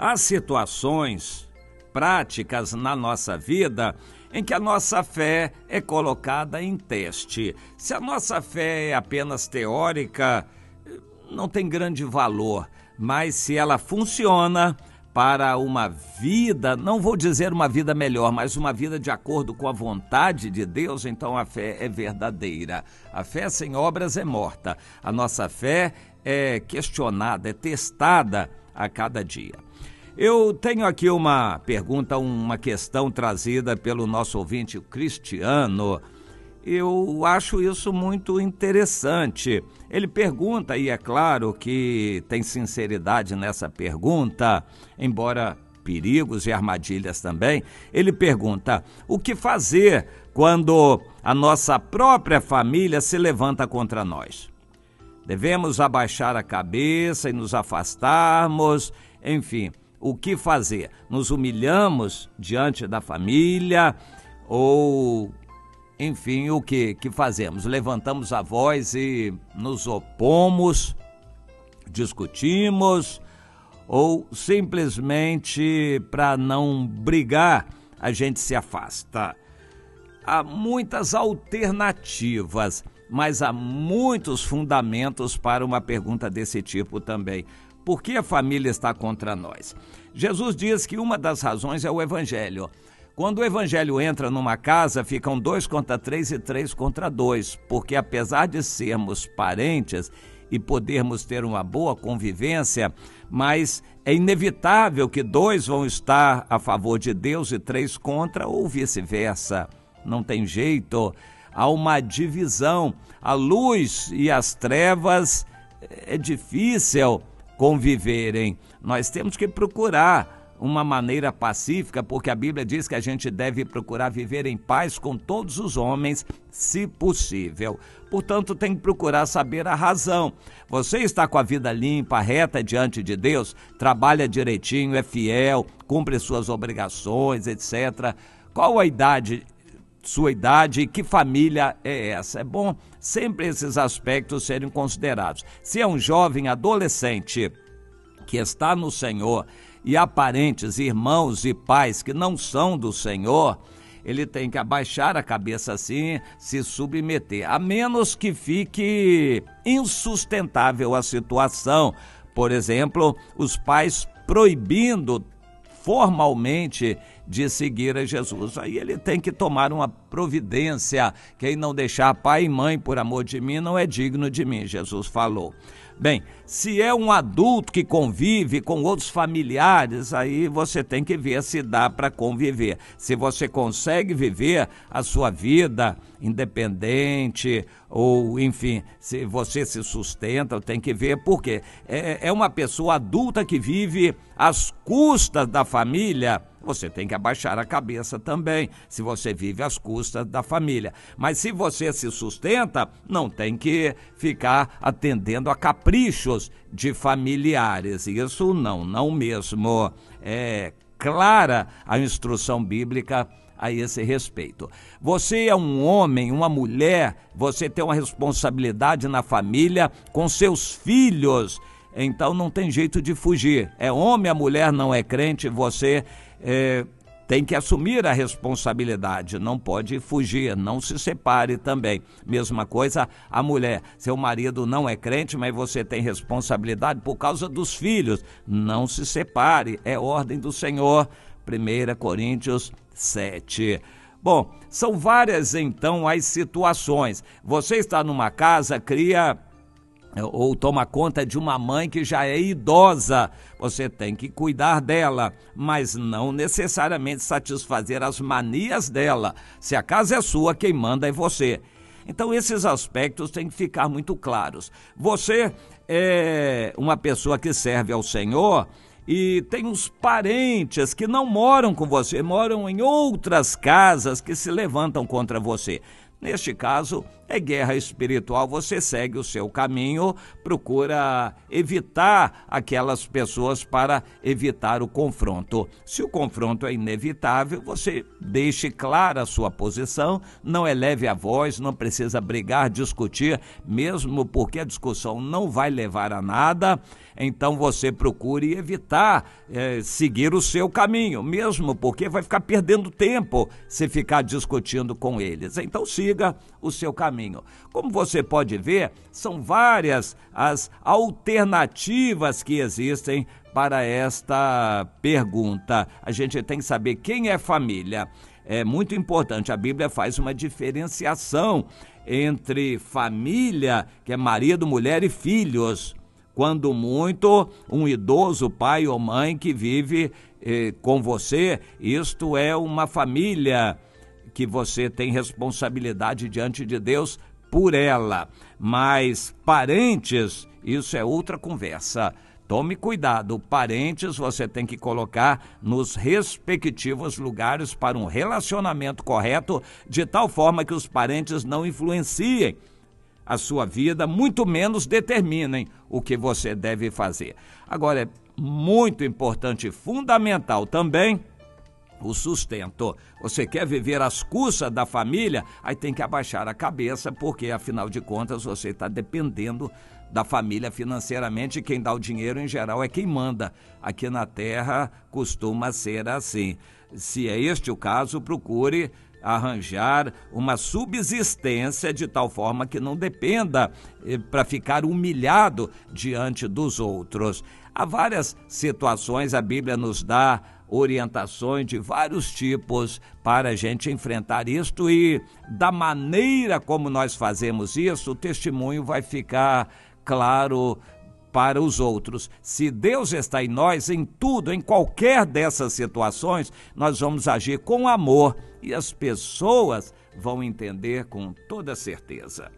Há situações práticas na nossa vida em que a nossa fé é colocada em teste. Se a nossa fé é apenas teórica, não tem grande valor, mas se ela funciona para uma vida, não vou dizer uma vida melhor, mas uma vida de acordo com a vontade de Deus, então a fé é verdadeira. A fé sem obras é morta. A nossa fé é questionada, é testada a cada dia. Eu tenho aqui uma pergunta, uma questão trazida pelo nosso ouvinte Cristiano. Eu acho isso muito interessante. Ele pergunta, e é claro que tem sinceridade nessa pergunta, embora perigos e armadilhas também. Ele pergunta: o que fazer quando a nossa própria família se levanta contra nós? Devemos abaixar a cabeça e nos afastarmos, enfim, o que fazer? Nos humilhamos diante da família ou, enfim, o que fazemos? Levantamos a voz e nos opomos, discutimos, ou simplesmente para não brigar a gente se afasta? Há muitas alternativas, mas há muitos fundamentos para uma pergunta desse tipo também. Por que a família está contra nós? Jesus diz que uma das razões é o Evangelho. Quando o Evangelho entra numa casa, ficam 2 contra 3 e 3 contra 2, porque apesar de sermos parentes e podermos ter uma boa convivência, mas é inevitável que 2 vão estar a favor de Deus e 3 contra, ou vice-versa. Não tem jeito, há uma divisão. A luz e as trevas é difícil conviverem. Nós temos que procurar uma maneira pacífica, porque a Bíblia diz que a gente deve procurar viver em paz com todos os homens, se possível. Portanto, tem que procurar saber a razão. Você está com a vida limpa, reta diante de Deus, trabalha direitinho, é fiel, cumpre suas obrigações, etc. Qual a idade, sua idade e que família é essa? É bom sempre esses aspectos serem considerados. Se é um jovem adolescente que está no Senhor e há parentes, irmãos e pais que não são do Senhor, ele tem que abaixar a cabeça assim, se submeter, a menos que fique insustentável a situação. Por exemplo, os pais proibindo formalmente de seguir a Jesus. Aí ele tem que tomar uma providência. Quem não deixar pai e mãe por amor de mim não é digno de mim, Jesus falou. Bem, se é um adulto que convive com outros familiares, aí você tem que ver se dá para conviver. Se você consegue viver a sua vida independente, ou enfim, se você se sustenta, tem que ver, porque é uma pessoa adulta que vive às custas da família. Você tem que abaixar a cabeça também, se você vive às custas da família. Mas se você se sustenta, não tem que ficar atendendo a caprichos de familiares. Isso não mesmo. É clara a instrução bíblica a esse respeito. Você é um homem, uma mulher, você tem uma responsabilidade na família com seus filhos. Então não tem jeito de fugir. É homem, a mulher não é crente, você tem que assumir a responsabilidade, não pode fugir, não se separe também. Mesma coisa a mulher, seu marido não é crente, mas você tem responsabilidade por causa dos filhos, não se separe, é ordem do Senhor, 1 Coríntios 7. Bom, são várias então as situações. Você está numa casa, cria ou toma conta de uma mãe que já é idosa, você tem que cuidar dela, mas não necessariamente satisfazer as manias dela. Se a casa é sua, quem manda é você. Então esses aspectos têm que ficar muito claros. Você é uma pessoa que serve ao Senhor e tem uns parentes que não moram com você, moram em outras casas que se levantam contra você. Neste caso, é guerra espiritual, você segue o seu caminho, procura evitar aquelas pessoas para evitar o confronto. Se o confronto é inevitável, você deixe clara a sua posição, não eleve a voz, não precisa brigar, discutir, mesmo porque a discussão não vai levar a nada, então você procure evitar seguir o seu caminho, mesmo porque vai ficar perdendo tempo se ficar discutindo com eles. Então siga o seu caminho. Como você pode ver, são várias as alternativas que existem para esta pergunta. A gente tem que saber quem é família. É muito importante, a Bíblia faz uma diferenciação entre família, que é marido, mulher e filhos. Quando muito, um idoso pai ou mãe que vive com você, isto é uma família que você tem responsabilidade diante de Deus por ela. Mas parentes, isso é outra conversa. Tome cuidado, parentes você tem que colocar nos respectivos lugares para um relacionamento correto, de tal forma que os parentes não influenciem a sua vida, muito menos determinem o que você deve fazer. Agora, é muito importante e fundamental também o sustento. Você quer viver às custas da família, aí tem que abaixar a cabeça, porque afinal de contas você está dependendo da família financeiramente. Quem dá o dinheiro em geral é quem manda. Aqui na Terra costuma ser assim. Se é este o caso, procure arranjar uma subsistência de tal forma que não dependa para ficar humilhado diante dos outros. Há várias situações, a Bíblia nos dá orientações de vários tipos para a gente enfrentar isto, e da maneira como nós fazemos isso, o testemunho vai ficar claro para os outros. Se Deus está em nós, em tudo, em qualquer dessas situações, nós vamos agir com amor e as pessoas vão entender com toda certeza.